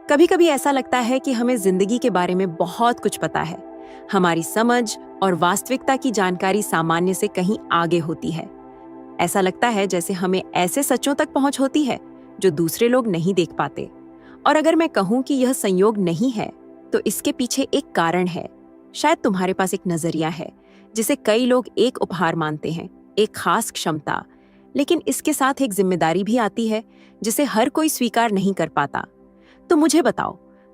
कभी कभी ऐसा लगता है कि हमें जिंदगी के बारे में बहुत कुछ पता है। हमारी समझ और वास्तविकता की जानकारी सामान्य से कहीं आगे होती है। ऐसा लगता है जैसे हमें ऐसे सच्चों तक पहुंच होती है जो दूसरे लोग नहीं देख पाते। और अगर मैं कहूं कि यह संयोग नहीं है, तो इसके पीछे एक कारण है। शायद तुम्हारे पास एक नजरिया है जिसे कई लोग एक उपहार मानते हैं, एक खास क्षमता। लेकिन इसके साथ एक जिम्मेदारी भी आती है जिसे हर कोई स्वीकार नहीं कर पाता। तो मुझे बताओ,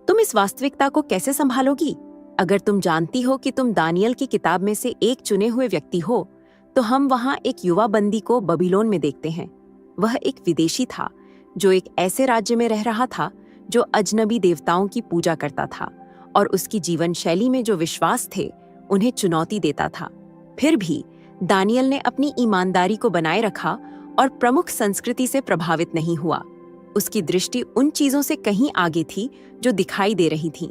तुम इस वास्तविकता को कैसे संभालोगी? अगर तुम जानती हो कि तुम दानियल की किताब में से एक चुने हुए व्यक्ति हो, तो हम वहां एक युवा बंदी को बबीलोन में देखते हैं। वह एक विदेशी था जो एक ऐसे राज्य में रह रहा था जो अजनबी देवताओं की पूजा करता था, और उसकी जीवन शैली में जो विश्वास थे उन्हें चुनौती देता था। फिर भी दानियल ने अपनी ईमानदारी को बनाए रखा और प्रमुख संस्कृति से प्रभावित नहीं हुआ। उसकी दृष्टि उन चीजों से कहीं आगे थी जो दिखाई दे रही थीं।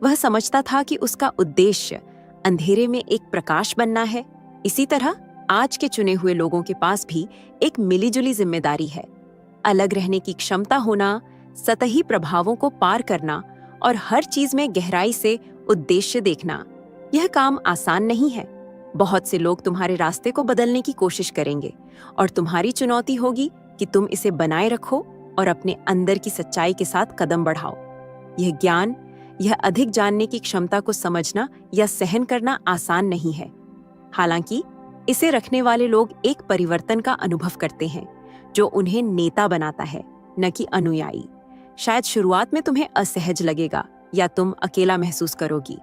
वह समझता था कि उसका उद्देश्य अंधेरे में एक प्रकाश बनना है। इसी तरह आज के चुने हुए लोगों के पास भी एक मिलीजुली जिम्मेदारी है। अलग रहने की क्षमता होना, सतही प्रभावों को पार करना और हर चीज में गहराई से उद्देश्य देखना। यह काम आसान नहीं है। बहुत से लोग तुम्हारे रास्ते को बदलने की कोशिश करेंगे, और तुम्हारी चुनौती होगी कि तुम इसे बनाए रखो और अपने अंदर की सच्चाई के साथ कदम बढ़ाओ। यह ज्ञान, यह अधिक जानने की क्षमता को समझना या सहन करना आसान नहीं है। हालांकि इसे रखने वाले लोग एक परिवर्तन का अनुभव करते हैं जो उन्हें नेता बनाता है, न कि अनुयायी। शायद शुरुआत में तुम्हें असहज लगेगा या तुम अकेला महसूस करोगी,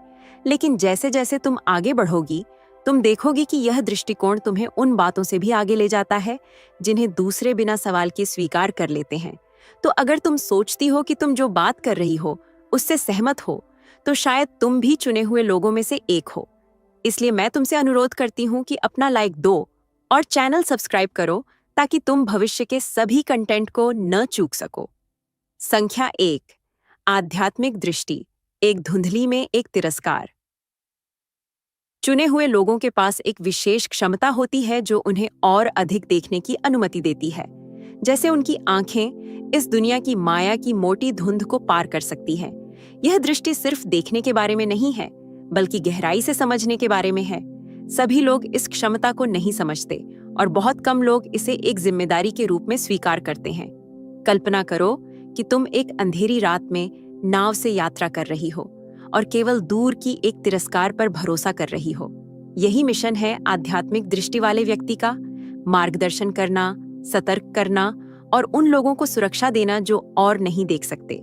लेकिन जैसे जैसे तुम आगे बढ़ोगी, तुम देखोगी कि यह दृष्टिकोण तुम्हें उन बातों से भी आगे ले जाता है जिन्हें दूसरे बिना सवाल के स्वीकार कर लेते हैं। तो अगर तुम सोचती हो कि तुम जो बात कर रही हो उससे सहमत हो, तो शायद तुम भी चुने हुए लोगों में से एक हो। इसलिए मैं तुमसे अनुरोध करती हूँ कि अपना लाइक दो और चैनल सब्सक्राइब करो, ताकि तुम भविष्य के सभी कंटेंट को न चूक सको। संख्या 1, आध्यात्मिक दृष्टि, एक धुंधली में एक तिरस्कार। चुने हुए लोगों के पास एक विशेष क्षमता होती है जो उन्हें और अधिक देखने की अनुमति देती है। जैसे उनकी आंखें इस दुनिया की माया की मोटी धुंध को पार कर सकती हैं। यह दृष्टि सिर्फ देखने के बारे में नहीं है, बल्कि गहराई से समझने के बारे में है। सभी लोग इस क्षमता को नहीं समझते, और बहुत कम लोग इसे एक जिम्मेदारी के रूप में स्वीकार करते हैं। कल्पना करो कि तुम एक अंधेरी रात में नाव से यात्रा कर रही हो और केवल दूर की एक तिरस्कार पर भरोसा कर रही हो। यही मिशन है आध्यात्मिक दृष्टि वाले व्यक्ति का, मार्गदर्शन करना, सतर्क करना और उन लोगों को सुरक्षा देना जो और नहीं देख सकते।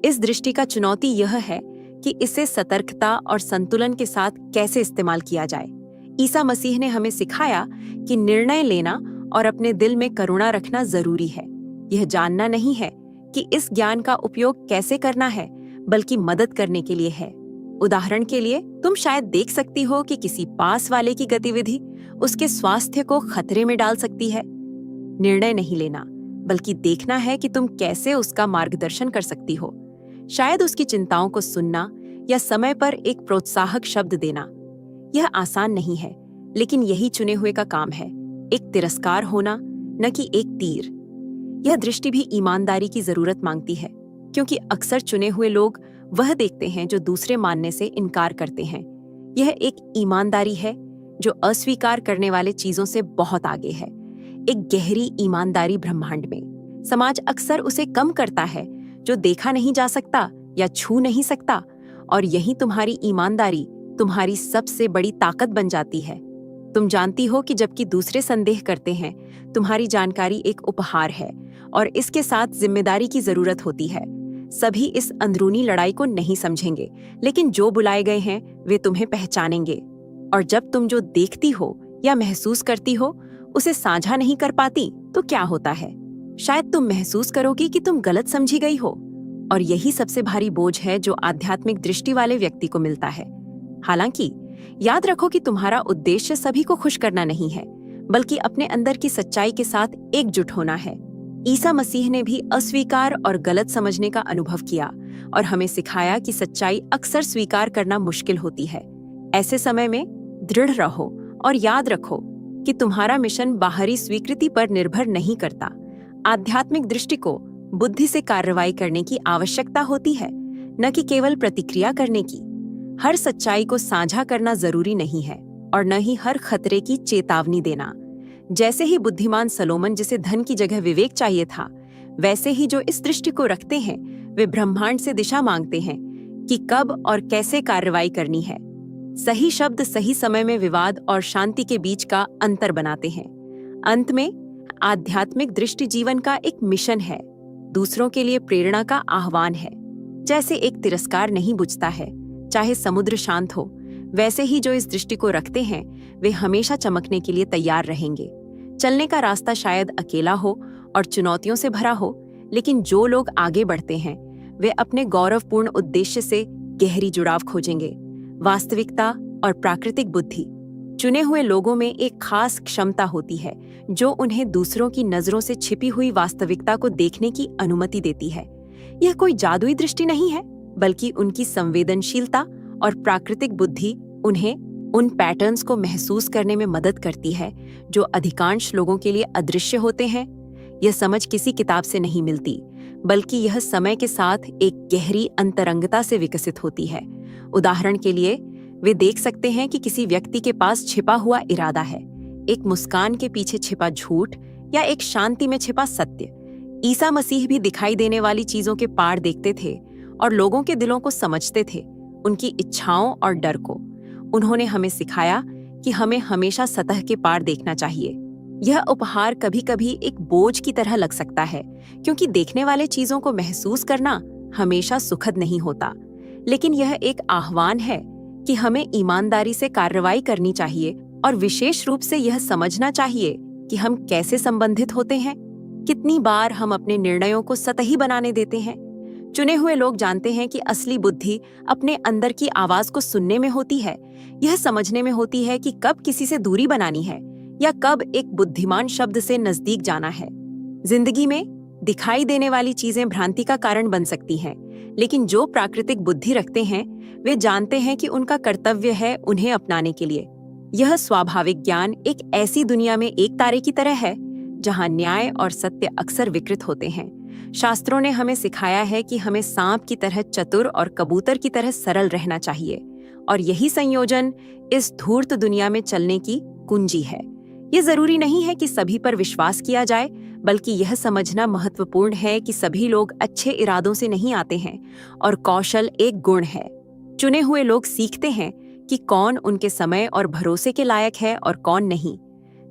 इस दृष्टि का चुनौती यह है कि इसे सतर्कता और संतुलन के साथ कैसे इस्तेमाल किया जाए। ईसा मसीह ने हमें सिखाया कि निर्णय लेना और अपने दिल में करुणा रखना जरूरी है। यह जानना नहीं है कि इस ज्ञान का उपयोग कैसे करना है, बल्कि मदद करने के लिए है। उदाहरण के लिए, तुम शायद देख सकती हो कि किसी पास वाले की गतिविधि उसके स्वास्थ्य को खतरे में डाल सकती है। निर्णय नहीं लेना, बल्कि देखना है कि तुम कैसे उसका मार्गदर्शन कर सकती हो। शायद उसकी चिंताओं को सुनना या समय पर एक प्रोत्साहक शब्द देना। यह आसान नहीं है, लेकिन यही चुने हुए का काम है, एक तिरस्कार होना, न कि एक तीर। यह दृष्टि भी ईमानदारी की जरूरत मांगती है, क्योंकि अक्सर चुने हुए लोग वह देखते हैं जो दूसरे मानने से इनकार करते हैं। यह एक ईमानदारी है जो अस्वीकार करने वाले चीजों से बहुत आगे है, एक गहरी ईमानदारी ब्रह्मांड में। समाज अक्सर उसे कम करता है जो देखा नहीं जा सकता या छू नहीं सकता, और यही तुम्हारी ईमानदारी तुम्हारी सबसे बड़ी ताकत बन जाती है। तुम जानती हो कि जबकि दूसरे संदेह करते हैं, तुम्हारी जानकारी एक उपहार है और इसके साथ जिम्मेदारी की जरूरत होती है। सभी इस अंदरूनी लड़ाई को नहीं समझेंगे, लेकिन जो बुलाए गए हैं वे तुम्हें पहचानेंगे। और जब तुम जो देखती हो या महसूस करती हो उसे साझा नहीं कर पाती, तो क्या होता है? शायद तुम महसूस करोगी कि तुम गलत समझी गई हो, और यही सबसे भारी बोझ है जो आध्यात्मिक दृष्टि वाले व्यक्ति को मिलता है। हालांकि याद रखो कि तुम्हारा उद्देश्य सभी को खुश करना नहीं है, बल्कि अपने अंदर की सच्चाई के साथ एकजुट होना है। ईसा मसीह ने भी अस्वीकार और गलत समझने का अनुभव किया और हमें सिखाया कि सच्चाई अक्सर स्वीकार करना मुश्किल होती है। ऐसे समय में दृढ़ रहो और याद रखो कि तुम्हारा मिशन बाहरी स्वीकृति पर निर्भर नहीं करता। आध्यात्मिक दृष्टि को बुद्धि से कार्रवाई करने की आवश्यकता होती है, न कि केवल प्रतिक्रिया करने की। हर सच्चाई को साझा करना जरूरी नहीं है और न ही हर खतरे की चेतावनी देना। जैसे ही बुद्धिमान सलोमन, जिसे धन की जगह विवेक चाहिए था, वैसे ही जो इस दृष्टि को रखते हैं वे ब्रह्मांड से दिशा मांगते हैं कि कब और कैसे कार्रवाई करनी है। सही शब्द सही समय में विवाद और शांति के बीच का अंतर बनाते हैं। अंत में आध्यात्मिक दृष्टि जीवन का एक मिशन है, दूसरों के लिए प्रेरणा का आह्वान है। जैसे एक तिरस्कार नहीं बुझता है चाहे समुद्र शांत हो, वैसे ही जो इस दृष्टि को रखते हैं वे हमेशा चमकने के लिए तैयार रहेंगे। चलने का रास्ता शायद अकेला हो और चुनौतियों से भरा हो, लेकिन जो लोग आगे बढ़ते हैं वे अपने गौरवपूर्ण उद्देश्य से गहरी जुड़ाव खोजेंगे। वास्तविकता और प्राकृतिक बुद्धि। चुने हुए लोगों में एक खास क्षमता होती है जो उन्हें दूसरों की नजरों से छिपी हुई वास्तविकता को देखने की अनुमति देती है। यह कोई जादुई दृष्टि नहीं है, बल्कि उनकी संवेदनशीलता और प्राकृतिक बुद्धि उन्हें उन पैटर्न्स को महसूस करने में मदद करती है जो अधिकांश लोगों के लिए अदृश्य होते हैं। यह समझ किसी किताब से नहीं मिलती, बल्कि यह समय के साथ एक गहरी अंतरंगता से विकसित होती है। उदाहरण के लिए, वे देख सकते हैं कि किसी व्यक्ति के पास छिपा हुआ इरादा है, एक मुस्कान के पीछे छिपा झूठ या एक शांति में छिपा सत्य। ईसा मसीह भी दिखाई देने वाली चीजों के पार देखते थे और लोगों के दिलों को समझते थे, उनकी इच्छाओं और डर को। उन्होंने हमें सिखाया कि हमें हमेशा सतह के पार देखना चाहिए। यह उपहार कभी कभी एक बोझ की तरह लग सकता है, क्योंकि देखने वाले चीजों को महसूस करना हमेशा सुखद नहीं होता। लेकिन यह एक आह्वान है कि हमें ईमानदारी से कार्रवाई करनी चाहिए और विशेष रूप से यह समझना चाहिए कि हम कैसे संबंधित होते हैं। कितनी बार हम अपने निर्णयों को सतही बनाने देते हैं। चुने हुए लोग जानते हैं कि असली बुद्धि अपने अंदर की आवाज को सुनने में होती है। यह समझने में होती है कि कब किसी से दूरी बनानी है या कब एक बुद्धिमान शब्द से नजदीक जाना है। जिंदगी में दिखाई देने वाली चीजें भ्रांति का कारण बन सकती हैं, लेकिन जो प्राकृतिक बुद्धि रखते हैं वे जानते हैं कि उनका कर्तव्य है उन्हें अपनाने के लिए। यह स्वाभाविक ज्ञान एक ऐसी दुनिया में एक तारे की तरह है जहां न्याय और सत्य अक्सर विकृत होते हैं। शास्त्रों ने हमें सिखाया है कि हमें सांप की तरह चतुर और कबूतर की तरह सरल रहना चाहिए, और यही संयोजन इस धूर्त दुनिया में चलने की कुंजी है। ये जरूरी नहीं है कि सभी पर विश्वास किया जाए, बल्कि यह समझना महत्वपूर्ण है कि सभी लोग अच्छे इरादों से नहीं आते हैं और कौशल एक गुण है। चुने हुए लोग सीखते हैं कि कौन उनके समय और भरोसे के लायक है और कौन नहीं।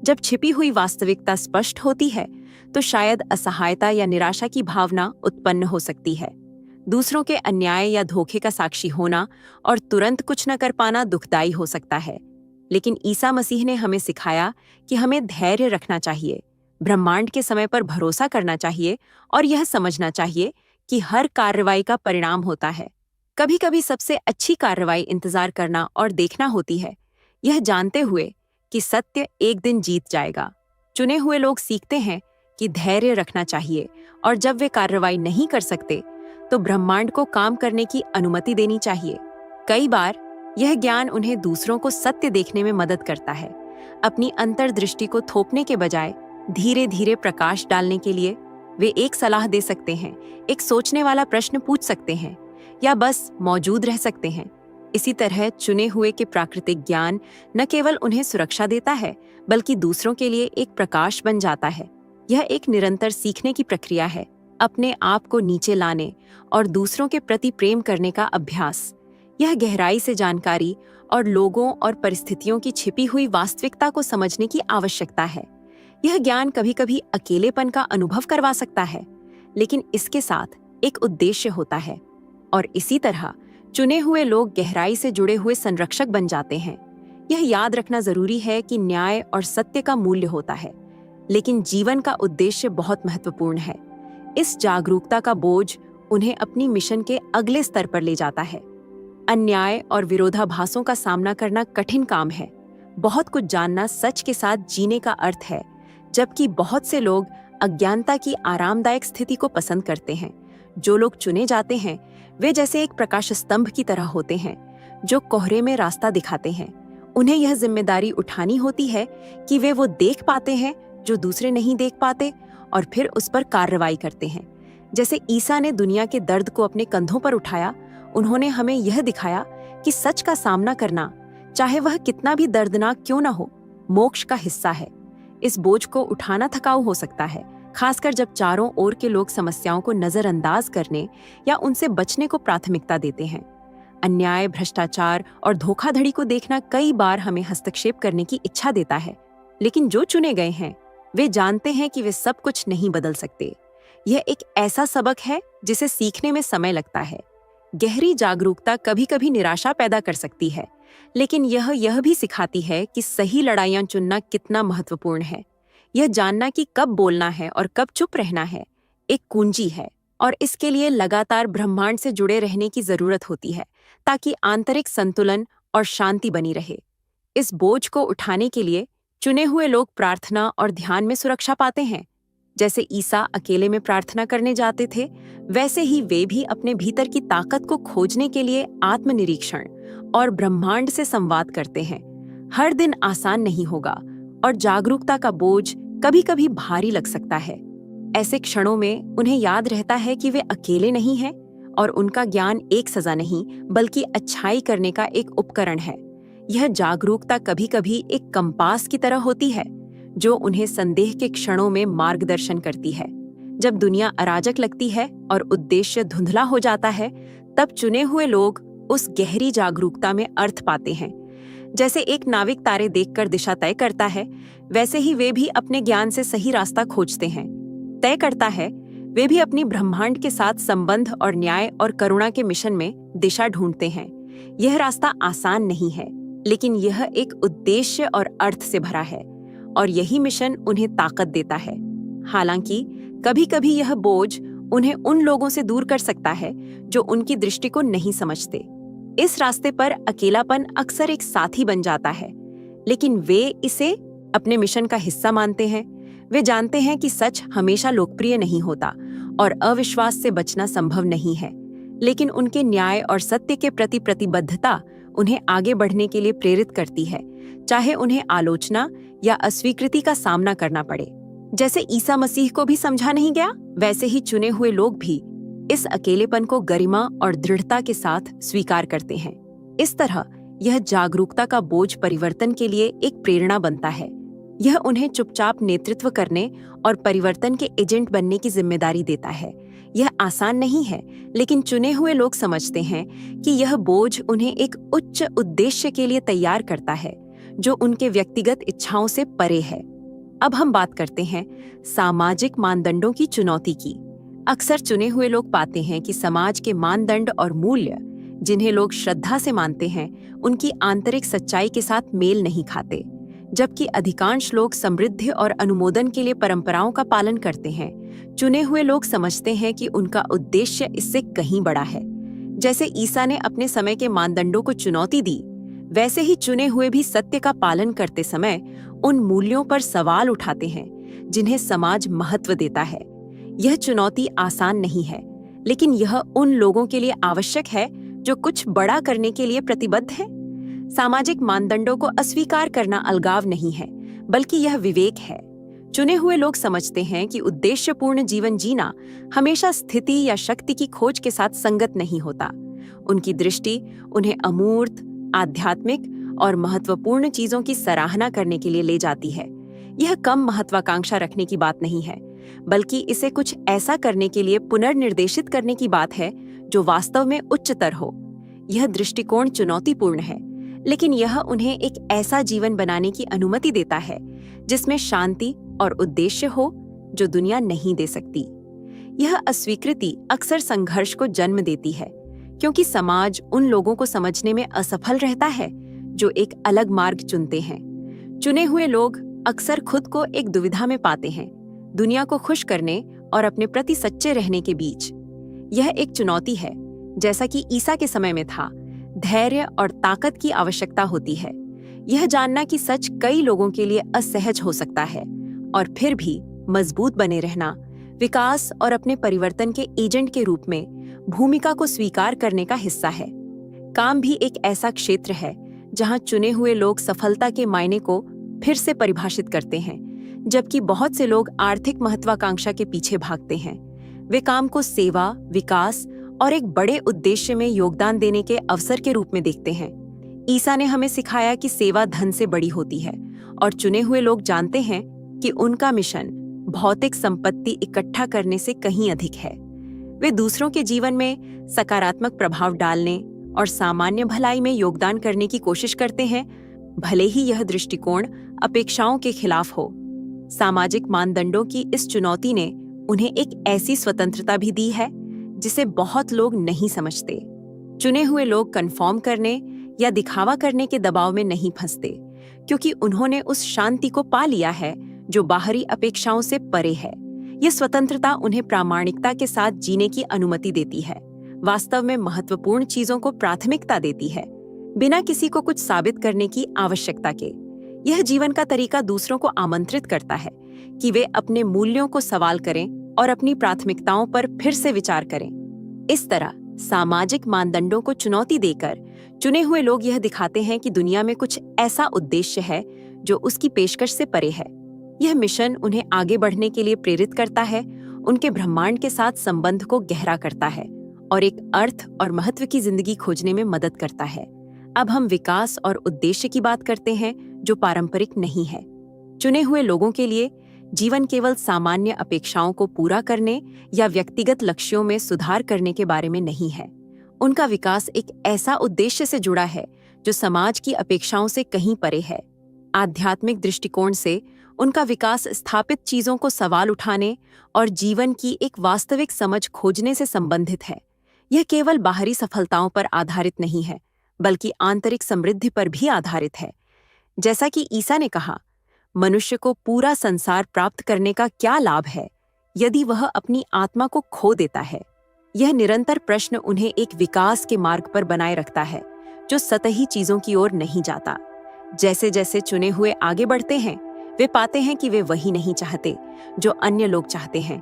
जब छिपी हुई वास्तविकता स्पष्ट होती है तो शायद असहायता या निराशा की भावना उत्पन्न हो सकती है। दूसरों के अन्याय या धोखे का साक्षी होना और तुरंत कुछ न कर पाना दुखदाई हो सकता है, लेकिन ईसा मसीह ने हमें सिखाया कि हमें धैर्य रखना चाहिए, ब्रह्मांड के समय पर भरोसा करना चाहिए और यह समझना चाहिए कि हर कार्रवाई का परिणाम होता है। कभी कभी सबसे अच्छी कार्रवाई इंतजार करना और देखना होती है, यह जानते हुए कि सत्य एक दिन जीत जाएगा। चुने हुए लोग सीखते हैं कि धैर्य रखना चाहिए, और जब वे कार्रवाई नहीं कर सकते तो ब्रह्मांड को काम करने की अनुमति देनी चाहिए। कई बार यह ज्ञान उन्हें दूसरों को सत्य देखने में मदद करता है। अपनी अंतर्दृष्टि को थोपने के बजाय धीरे धीरे प्रकाश डालने के लिए वे एक सलाह दे सकते हैं, एक सोचने वाला प्रश्न पूछ सकते हैं, या बस मौजूद रह सकते हैं। इसी तरह चुने हुए के प्राकृतिक ज्ञान न केवल उन्हें सुरक्षा देता है, बल्कि दूसरों के लिए एक प्रकाश बन जाता है। यह एक निरंतर सीखने की प्रक्रिया है, अपने आप को नीचे लाने और दूसरों के प्रति प्रेम करने का अभ्यास। यह गहराई से जानकारी और लोगों और परिस्थितियों की छिपी हुई वास्तविकता को समझने की आवश्यकता है। यह ज्ञान कभी कभी अकेलेपन का अनुभव करवा सकता है, लेकिन इसके साथ एक उद्देश्य होता है, और इसी तरह चुने हुए लोग गहराई से जुड़े हुए संरक्षक बन जाते हैं। यह याद रखना जरूरी है कि न्याय और सत्य का मूल्य होता है, लेकिन जीवन का उद्देश्य बहुत महत्वपूर्ण है। इस जागरूकता का बोझ उन्हें अपनी मिशन के अगले स्तर पर ले जाता है। अन्याय और विरोधाभासों का सामना करना कठिन काम है। बहुत कुछ जानना सच के साथ जीने का अर्थ है, जबकि बहुत से लोग अज्ञानता की आरामदायक स्थिति को पसंद करते हैं। जो लोग चुने जाते हैं वे जैसे एक प्रकाश स्तंभ की तरह होते हैं जो कोहरे में रास्ता दिखाते हैं। उन्हें यह जिम्मेदारी उठानी होती है कि वे वो देख पाते हैं जो दूसरे नहीं देख पाते, और फिर उस पर कार्रवाई करते हैं। जैसे ईसा ने दुनिया के दर्द को अपने कंधों पर उठाया, उन्होंने हमें यह दिखाया कि सच का सामना करना, चाहे वह कितना भी दर्दनाक क्यों न हो, मोक्ष का हिस्सा है। इस बोझ को उठाना थकाऊ हो सकता है, खासकर जब चारों ओर के लोग समस्याओं को नजरअंदाज करने या उनसे बचने को प्राथमिकता देते हैं। अन्याय, भ्रष्टाचार और धोखाधड़ी को देखना कई बार हमें हस्तक्षेप करने की इच्छा देता है, लेकिन जो चुने गए हैं वे जानते हैं कि वे सब कुछ नहीं बदल सकते। यह एक ऐसा सबक है जिसे सीखने में समय लगता है। गहरी जागरूकता कभी कभी निराशा पैदा कर सकती है, लेकिन यह भी सिखाती है कि सही लड़ाइयां चुनना कितना महत्वपूर्ण है। यह जानना कि कब बोलना है और कब चुप रहना है एक कुंजी है, और इसके लिए लगातार ब्रह्मांड से जुड़े रहने की जरूरत होती है ताकि आंतरिक संतुलन और शांति बनी रहे। इस बोझ को उठाने के लिए चुने हुए लोग प्रार्थना और ध्यान में सुरक्षा पाते हैं। जैसे ईसा अकेले में प्रार्थना करने जाते थे, वैसे ही वे भी अपने भीतर की ताकत को खोजने के लिए आत्मनिरीक्षण और ब्रह्मांड से संवाद करते हैं। हर दिन आसान नहीं होगा और जागरूकता का बोझ कभी कभी भारी लग सकता है। ऐसे क्षणों में उन्हें याद रहता है कि वे अकेले नहीं हैं और उनका ज्ञान एक सजा नहीं बल्कि अच्छाई करने का एक उपकरण है। यह जागरूकता कभी कभी एक कंपास की तरह होती है जो उन्हें संदेह के क्षणों में मार्गदर्शन करती है। जब दुनिया अराजक लगती है और उद्देश्य धुंधला हो जाता है, तब चुने हुए लोग उस गहरी जागरूकता में अर्थ पाते हैं। जैसे एक नाविक तारे देखकर दिशा तय करता है, वैसे ही वे भी अपने ज्ञान से सही रास्ता खोजते हैं। तय करता है, वे भी अपनी ब्रह्मांड के साथ संबंध और न्याय और करुणा के मिशन में दिशा ढूंढते हैं। यह रास्ता आसान नहीं है, लेकिन यह एक उद्देश्य और अर्थ से भरा है, और यही मिशन उन्हें ताकत देता है। हालांकि कभी-कभी यह बोझ उन्हें उन लोगों से दूर कर सकता है जो उनकी दृष्टि को नहीं समझते। इस रास्ते पर अकेलापन अक्सर एक साथी बन जाता है, लेकिन वे इसे अपने मिशन का हिस्सा मानते हैं। वे जानते हैं कि सच हमेशा लोकप्रिय नहीं होता और अविश्वास से बचना संभव नहीं है, लेकिन उनके न्याय और सत्य के प्रति प्रतिबद्धता उन्हें आगे बढ़ने के लिए प्रेरित करती है, चाहे उन्हें आलोचना या अस्वीकृति का सामना करना पड़े। जैसे ईसा मसीह को भी समझा नहीं गया, वैसे ही चुने हुए लोग भी इस अकेलेपन को गरिमा और दृढ़ता के साथ स्वीकार करते हैं। इस तरह यह जागरूकता का बोझ परिवर्तन के लिए एक प्रेरणा बनता है। यह उन्हें चुपचाप नेतृत्व करने और परिवर्तन के एजेंट बनने की जिम्मेदारी देता है। यह आसान नहीं है, लेकिन चुने हुए लोग समझते हैं कि यह बोझ उन्हें एक उच्च उद्देश्य के लिए तैयार करता है जो उनके व्यक्तिगत इच्छाओं से परे है। अब हम बात करते हैं सामाजिक मानदंडों की चुनौती की। अक्सर चुने हुए लोग पाते हैं कि समाज के मानदंड और मूल्य, जिन्हें लोग श्रद्धा से मानते हैं, उनकी आंतरिक सच्चाई के साथ मेल नहीं खाते। जबकि अधिकांश लोग समृद्धि और अनुमोदन के लिए परंपराओं का पालन करते हैं, चुने हुए लोग समझते हैं कि उनका उद्देश्य इससे कहीं बड़ा है। जैसे ईसा ने अपने समय के मानदंडों को चुनौती दी, वैसे ही चुने हुए भी सत्य का पालन करते समय उन मूल्यों पर सवाल उठाते हैं जिन्हें समाज महत्व देता है। यह चुनौती आसान नहीं है, लेकिन यह उन लोगों के लिए आवश्यक है जो कुछ बड़ा करने के लिए प्रतिबद्ध हैं। सामाजिक मानदंडों को अस्वीकार करना अलगाव नहीं है, बल्कि यह विवेक है। चुने हुए लोग समझते हैं कि उद्देश्यपूर्ण जीवन जीना हमेशा स्थिति या शक्ति की खोज के साथ संगत नहीं होता। उनकी दृष्टि उन्हें अमूर्त, आध्यात्मिक और महत्वपूर्ण चीजों की सराहना करने के लिए ले जाती है। यह कम महत्वाकांक्षा रखने की बात नहीं है, बल्कि इसे कुछ ऐसा करने के लिए पुनर्निर्देशित करने की बात है जो वास्तव में उच्चतर हो। यह दृष्टिकोण चुनौतीपूर्ण है, लेकिन यह उन्हें एक ऐसा जीवन बनाने की अनुमति देता है जिसमें शांति और उद्देश्य हो जो दुनिया नहीं दे सकती। यह अस्वीकृति अक्सर संघर्ष को जन्म देती है, क्योंकि समाज उन लोगों को समझने में असफल रहता है जो एक अलग मार्ग चुनते हैं। चुने हुए लोग अक्सर खुद को एक दुविधा में पाते हैं, दुनिया को खुश करने और अपने प्रति सच्चे रहने के बीच। यह एक चुनौती है, जैसा कि ईसा के समय में था। धैर्य और ताकत की आवश्यकता होती है। यह जानना कि सच कई लोगों के लिए असहज हो सकता है, और फिर भी मजबूत बने रहना, विकास और अपने परिवर्तन के एजेंट के रूप में भूमिका को स्वीकार करने का हिस्सा है। काम भी एक ऐसा क्षेत्र है जहां चुने हुए लोग सफलता के मायने को फिर से परिभाषित करते हैं, जबकि बहुत से लोग आर्थिक महत्वाकांक्षा के पीछे भागते हैं। वे काम को सेवा, विकास और एक बड़े उद्देश्य में योगदान देने के अवसर के रूप में देखते हैं। ईसा ने हमें सिखाया कि सेवा धन से बड़ी होती है और चुने हुए लोग जानते हैं कि उनका मिशन भौतिक संपत्ति इकट्ठा करने से कहीं अधिक है। वे दूसरों के जीवन में सकारात्मक प्रभाव डालने और सामान्य भलाई में योगदान करने की कोशिश करते हैं, भले ही यह दृष्टिकोण अपेक्षाओं के खिलाफ हो। सामाजिक मानदंडों की इस चुनौती ने उन्हें एक ऐसी स्वतंत्रता भी दी है जिसे बहुत लोग नहीं समझते। चुने हुए लोग कन्फर्म करने या दिखावा करने के दबाव में नहीं फंसते, क्योंकि उन्होंने उस शांति को पा लिया है जो बाहरी अपेक्षाओं से परे है। ये स्वतंत्रता उन्हें प्रामाणिकता के साथ जीने की अनुमति देती है, वास्तव में महत्वपूर्ण चीजों को प्राथमिकता देती है, बिना किसी को कुछ साबित करने की आवश्यकता के। यह जीवन का तरीका दूसरों को आमंत्रित करता है कि वे अपने मूल्यों को सवाल करें और अपनी प्राथमिकताओं पर फिर से विचार करें। इस तरह सामाजिक मानदंडों को चुनौती देकर चुने हुए लोग यह दिखाते हैं कि दुनिया में कुछ ऐसा उद्देश्य है जो उसकी पेशकश से परे है। यह मिशन उन्हें आगे बढ़ने के लिए प्रेरित करता है, उनके ब्रह्मांड के साथ संबंध को गहरा करता है और एक अर्थ और महत्व की जिंदगी खोजने में मदद करता है। अब हम विकास और उद्देश्य की बात करते हैं जो पारंपरिक नहीं है। चुने हुए लोगों के लिए जीवन केवल सामान्य अपेक्षाओं को पूरा करने या व्यक्तिगत लक्ष्यों में सुधार करने के बारे में नहीं है। उनका विकास एक ऐसा उद्देश्य से जुड़ा है जो समाज की अपेक्षाओं से कहीं परे है। आध्यात्मिक दृष्टिकोण से उनका विकास स्थापित चीजों को सवाल उठाने और जीवन की एक वास्तविक समझ खोजने से संबंधित है। यह केवल बाहरी सफलताओं पर आधारित नहीं है, बल्कि आंतरिक समृद्धि पर भी आधारित है। जैसा कि ईसा ने कहा, मनुष्य को पूरा संसार प्राप्त करने का क्या लाभ है यदि वह अपनी आत्मा को खो देता है। यह निरंतर प्रश्न उन्हें एक विकास के मार्ग पर बनाए रखता है जो सतही चीजों की ओर नहीं जाता। जैसे जैसे चुने हुए आगे बढ़ते हैं, वे पाते हैं कि वे वही नहीं चाहते जो अन्य लोग चाहते हैं।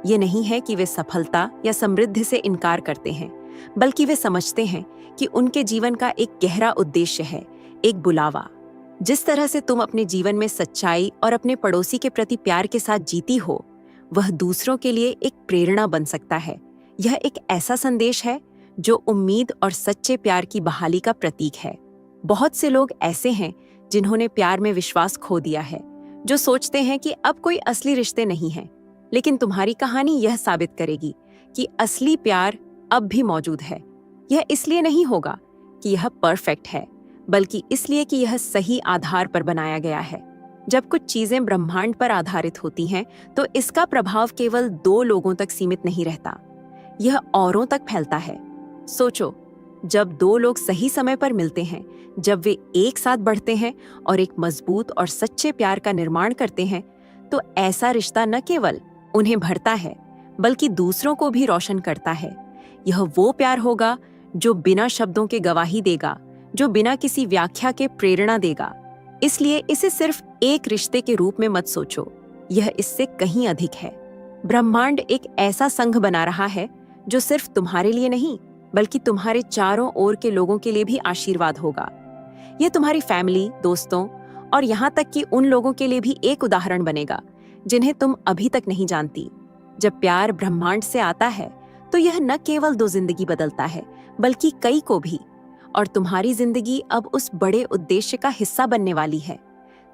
ये नहीं है कि वे सफलता या समृद्धि से इनकार करते हैं, बल्कि वे समझते हैं कि उनके जीवन का एक गहरा उद्देश्य है, एक बुलावा। जिस तरह से तुम अपने जीवन में सच्चाई और अपने पड़ोसी के प्रति प्यार के साथ जीती हो, वह दूसरों के लिए एक प्रेरणा बन सकता है। यह एक ऐसा संदेश है जो उम्मीद और सच्चे प्यार की बहाली का प्रतीक है। बहुत से लोग ऐसे हैं जिन्होंने प्यार में विश्वास खो दिया है, जो सोचते हैं कि अब कोई असली रिश्ते नहीं हैं। लेकिन तुम्हारी कहानी यह साबित करेगी कि असली प्यार अब भी मौजूद है। यह इसलिए नहीं होगा कि यह परफेक्ट है, बल्कि इसलिए कि यह सही आधार पर बनाया गया है। जब कुछ चीजें ब्रह्मांड पर आधारित होती हैं, तो इसका प्रभाव केवल 2 लोगों तक सीमित नहीं रहता, यह औरों तक फैलता है। सोचो, जब 2 लोग सही समय पर मिलते हैं, जब वे एक साथ बढ़ते हैं और एक मजबूत और सच्चे प्यार का निर्माण करते हैं, तो ऐसा रिश्ता न केवल उन्हें भरता है, बल्कि दूसरों को भी रोशन करता है। यह वो प्यार होगा जो बिना शब्दों के गवाही देगा, जो बिना किसी व्याख्या के प्रेरणा देगा। इसलिए इसे सिर्फ एक रिश्ते के रूप में मत सोचो, यह इससे कहीं अधिक है। ब्रह्मांड एक ऐसा संघ बना रहा है जो सिर्फ तुम्हारे लिए नहीं, बल्कि तुम्हारे चारों ओर के लोगों के लिए भी आशीर्वाद होगा। यह तुम्हारी फैमिली, दोस्तों और यहाँ तक कि उन लोगों के लिए भी एक उदाहरण बनेगा जिन्हें तुम अभी तक नहीं जानती। जब प्यार ब्रह्मांड से आता है, तो यह न केवल 2 जिंदगी बदलता है, बल्कि कई को भी। और तुम्हारी जिंदगी अब उस बड़े उद्देश्य का हिस्सा बनने वाली है।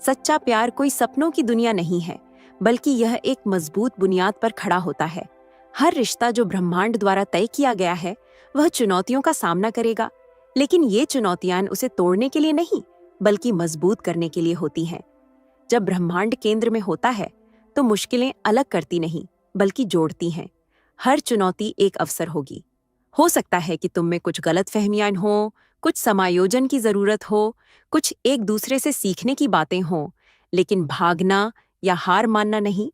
सच्चा प्यार कोई सपनों की दुनिया नहीं है, बल्कि यह एक मजबूत बुनियाद पर खड़ा होता है। हर रिश्ता जो ब्रह्मांड द्वारा तय किया गया है, वह चुनौतियों का सामना करेगा, लेकिन ये चुनौतियां उसे तोड़ने के लिए नहीं, बल्कि मजबूत करने के लिए होती हैं। जब ब्रह्मांड केंद्र में होता है, तो मुश्किलें अलग करती नहीं, बल्कि जोड़ती हैं। हर चुनौती एक अवसर होगी। हो सकता है कि तुम में कुछ गलतफहमियां हों, कुछ समायोजन की जरूरत हो, कुछ एक दूसरे से सीखने की बातें हों, लेकिन भागना या हार मानना नहीं।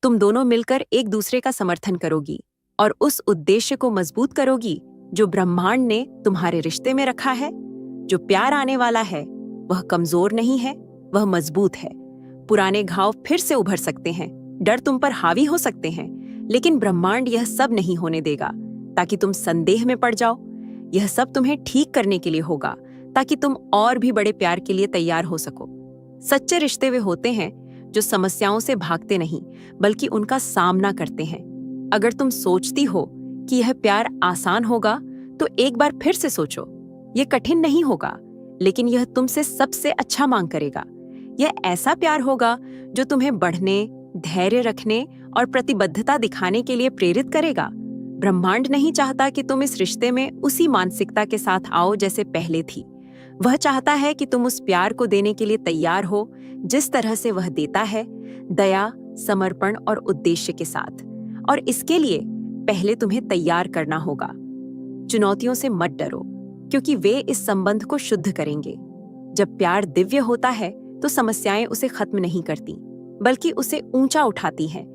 तुम दोनों मिलकर एक दूसरे का समर्थन करोगी और उस उद्देश्य को मजबूत करोगी जो ब्रह्मांड ने तुम्हारे रिश्ते में रखा है। जो प्यार आने वाला है, वह कमजोर नहीं है, वह मजबूत है। पुराने घाव फिर से उभर सकते हैं, डर तुम पर हावी हो सकते हैं, लेकिन ब्रह्मांड यह सब नहीं होने देगा ताकि तुम संदेह में पड़ जाओ। यह सब तुम्हें ठीक करने के लिए होगा, ताकि तुम और भी बड़े प्यार के लिए तैयार हो सको। सच्चे रिश्ते वे होते हैं जो समस्याओं से भागते नहीं, बल्कि उनका सामना करते हैं। अगर तुम सोचती हो कि यह प्यार आसान होगा, तो एक बार फिर से सोचो। यह कठिन नहीं होगा, लेकिन यह तुमसे सबसे अच्छा मांग करेगा। यह ऐसा प्यार होगा जो तुम्हें बढ़ने, धैर्य रखने और प्रतिबद्धता दिखाने के लिए प्रेरित करेगा। ब्रह्मांड नहीं चाहता कि तुम इस रिश्ते में उसी मानसिकता के साथ आओ जैसे पहले थी। वह चाहता है कि तुम उस प्यार को देने के लिए तैयार हो जिस तरह से वह देता है, दया, समर्पण और उद्देश्य के साथ। और इसके लिए पहले तुम्हें तैयार करना होगा। चुनौतियों से मत डरो, क्योंकि वे इस संबंध को शुद्ध करेंगे। जब प्यार दिव्य होता है तो समस्याएं उसे खत्म नहीं करती, बल्कि उसे ऊंचा उठाती हैं।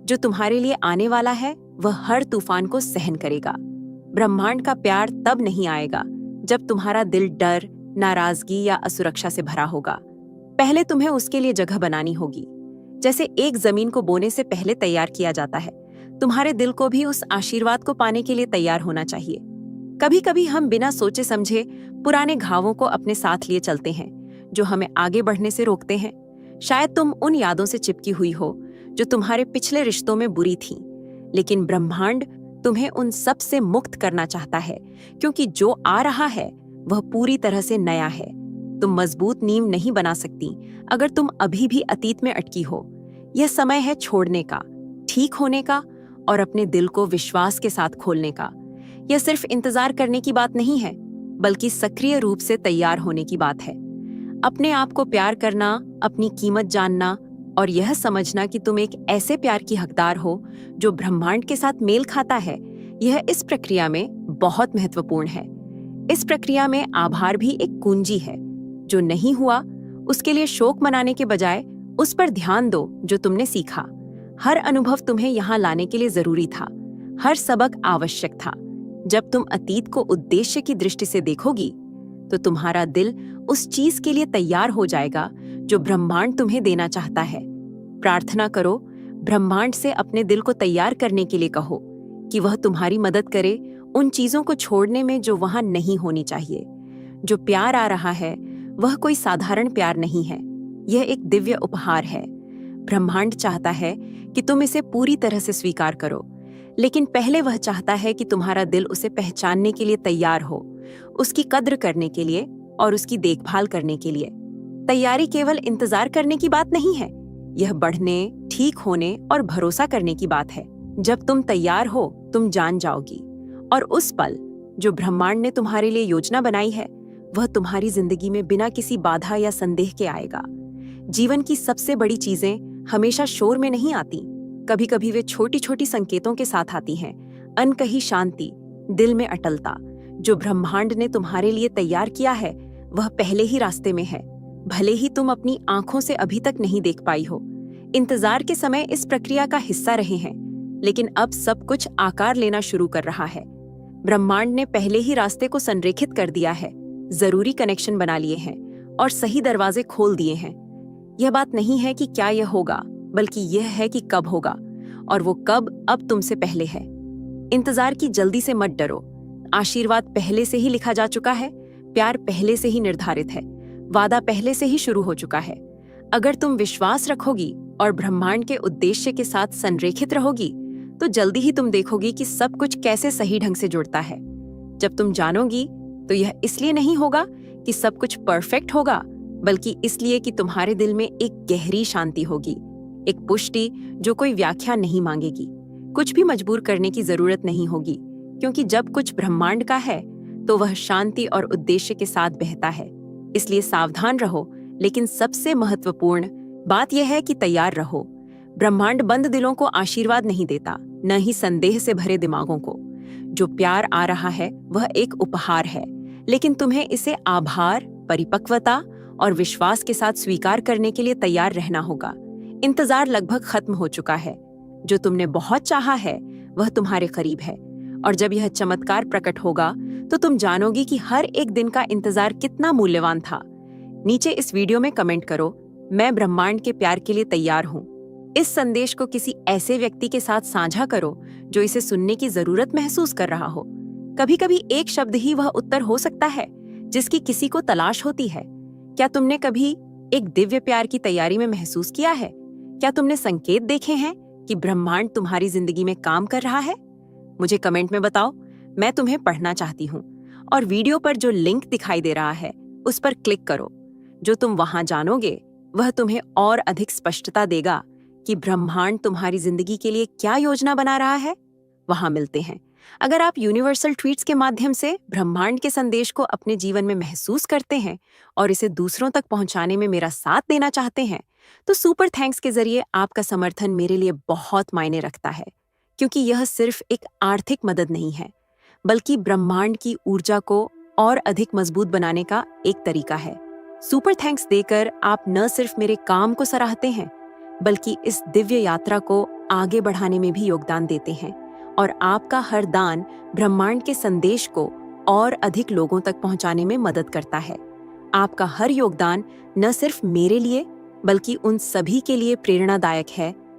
जो तुम्हारे लिए आने वाला है वह हर तूफान को सहन करेगा। ब्रह्मांड का प्यार तब नहीं आएगा जब तुम्हारा दिल डर, नाराजगी या असुरक्षा से भरा होगा। पहले तुम्हें उसके लिए जगह बनानी होगी। जैसे एक जमीन को बोने से पहले तैयार किया जाता है, तुम्हारे दिल को भी उस आशीर्वाद को पाने के लिए तैयार होना चाहिए। कभी कभी हम बिना सोचे समझे पुराने घावों को अपने साथ लिए चलते हैं, जो हमें आगे बढ़ने से रोकते हैं। शायद तुम उन यादों से चिपकी हुई हो जो तुम्हारे पिछले रिश्तों में बुरी थीं, लेकिन ब्रह्मांड तुम्हें उन सब से मुक्त करना चाहता है, क्योंकि जो आ रहा है वह पूरी तरह से नया है। तुम मजबूत नींव नहीं बना सकती अगर तुम अभी भी अतीत में अटकी हो। यह समय है छोड़ने का, ठीक होने का और अपने दिल को विश्वास के साथ खोलने का। यह सिर्फ इंतजार करने की बात नहीं है, बल्कि सक्रिय रूप से तैयार होने की बात है। अपने आप को प्यार करना, अपनी कीमत जानना और यह समझना कि तुम एक ऐसे प्यार की हकदार हो जो ब्रह्मांड के साथ मेल खाता है, यह इस प्रक्रिया में बहुत महत्वपूर्ण है। इस प्रक्रिया में आभार भी एक कुंजी है। जो नहीं हुआ उसके लिए शोक मनाने के बजाय उस पर ध्यान दो जो तुमने सीखा। हर अनुभव तुम्हें यहाँ लाने के लिए जरूरी था, हर सबक आवश्यक था। जब तुम अतीत को उद्देश्य की दृष्टि से देखोगी तो तुम्हारा दिल उस चीज के लिए तैयार हो जाएगा जो ब्रह्मांड तुम्हें देना चाहता है। प्रार्थना करो, ब्रह्मांड से अपने दिल को तैयार करने के लिए कहो कि वह तुम्हारी मदद करे उन चीजों को छोड़ने में जो वहां नहीं होनी चाहिए। जो प्यार आ रहा है वह कोई साधारण प्यार नहीं है, यह एक दिव्य उपहार है। ब्रह्मांड चाहता है कि तुम इसे पूरी तरह से स्वीकार करो, लेकिन पहले वह चाहता है कि तुम्हारा दिल उसे पहचानने के लिए तैयार हो, उसकी कद्र करने के लिए और उसकी देखभाल करने के लिए। तैयारी केवल इंतजार करने की बात नहीं है, यह बढ़ने, ठीक होने और भरोसा करने की बात है। जब तुम तैयार हो तुम जान जाओगी, और उस पल जो ब्रह्मांड ने तुम्हारे लिए योजना बनाई है वह तुम्हारी जिंदगी में बिना किसी बाधा या संदेह के आएगा। जीवन की सबसे बड़ी चीजें हमेशा शोर में नहीं आती, कभी कभी वे छोटी छोटी संकेतों के साथ आती हैं। अनकही शांति, दिल में अटलता। जो ब्रह्मांड ने तुम्हारे लिए तैयार किया है वह पहले ही रास्ते में है, भले ही तुम अपनी आंखों से अभी तक नहीं देख पाई हो। इंतजार के समय इस प्रक्रिया का हिस्सा रहे हैं, लेकिन अब सब कुछ आकार लेना शुरू कर रहा है। ब्रह्मांड ने पहले ही रास्ते को संरेखित कर दिया है, जरूरी कनेक्शन बना लिए हैं और सही दरवाजे खोल दिए हैं। यह बात नहीं है कि क्या यह होगा, बल्कि यह है कि कब होगा, और वो कब अब तुमसे पहले है। इंतजार की जल्दी से मत डरो। आशीर्वाद पहले से ही लिखा जा चुका है, प्यार पहले से ही निर्धारित है, वादा पहले से ही शुरू हो चुका है। अगर तुम विश्वास रखोगी और ब्रह्मांड के उद्देश्य के साथ संरेखित रहोगी तो जल्दी ही तुम देखोगी कि सब कुछ कैसे सही ढंग से जुड़ता है। जब तुम जानोगी तो यह इसलिए नहीं होगा कि सब कुछ परफेक्ट होगा, बल्कि इसलिए कि तुम्हारे दिल में एक गहरी शांति होगी, एक पुष्टि जो कोई व्याख्या नहीं मांगेगी। कुछ भी मजबूर करने की जरूरत नहीं होगी, क्योंकि जब कुछ ब्रह्मांड का है तो वह शांति और उद्देश्य के साथ बहता है। इसलिए सावधान रहो, लेकिन सबसे महत्वपूर्ण बात यह है कि तैयार रहो। ब्रह्मांड बंद दिलों को आशीर्वाद नहीं देता, न ही संदेह से भरे दिमागों को। जो प्यार आ रहा है वह एक उपहार है, लेकिन तुम्हें इसे आभार, परिपक्वता और विश्वास के साथ स्वीकार करने के लिए तैयार रहना होगा। इंतजार लगभग खत्म हो चुका है। जो तुमने बहुत चाहा है वह तुम्हारे करीब है, और जब यह चमत्कार प्रकट होगा तो तुम जानोगी कि हर एक दिन का इंतजार कितना मूल्यवान था। नीचे इस वीडियो में कमेंट करो, मैं ब्रह्मांड के प्यार के लिए तैयार हूँ। इस संदेश को किसी ऐसे व्यक्ति के साथ साझा करो जो इसे सुनने की जरूरत महसूस कर रहा हो। कभी कभी एक शब्द ही वह उत्तर हो सकता है जिसकी किसी को तलाश होती है। क्या तुमने कभी एक दिव्य प्यार की तैयारी में महसूस किया है? क्या तुमने संकेत देखे हैं कि ब्रह्मांड तुम्हारी जिंदगी में काम कर रहा है? मुझे कमेंट में बताओ, मैं तुम्हें पढ़ना चाहती हूँ। और वीडियो पर जो लिंक दिखाई दे रहा है उस पर क्लिक करो। जो तुम वहां जानोगे वह तुम्हें और अधिक स्पष्टता देगा कि ब्रह्मांड तुम्हारी जिंदगी के लिए क्या योजना बना रहा है। वहां मिलते हैं। अगर आप यूनिवर्सल ट्वीट्स के माध्यम से ब्रह्मांड के संदेश को अपने जीवन में महसूस करते हैं और इसे दूसरों तक पहुंचाने में मेरा साथ देना चाहते हैं, तो सुपर थैंक्स के जरिए आपका समर्थन मेरे लिए बहुत मायने रखता है, क्योंकि यह सिर्फ एक आर्थिक मदद नहीं है, बल्कि ब्रह्मांड की ऊर्जा को और अधिक मजबूत बनाने का एक तरीका है। सुपर थैंक्स देकर आप न सिर्फ मेरे काम को सराहते हैं, बल्कि इस दिव्य यात्रा को आगे बढ़ाने में भी योगदान देते हैं। और आपका हर दान ब्रह्मांड के संदेश को और अधिक लोगों तक पहुंचाने में मदद करता है। आपका हर योगदान न सिर्फ मेरे लिए, बल्कि उन सभी के लिए प्रेरणादायक है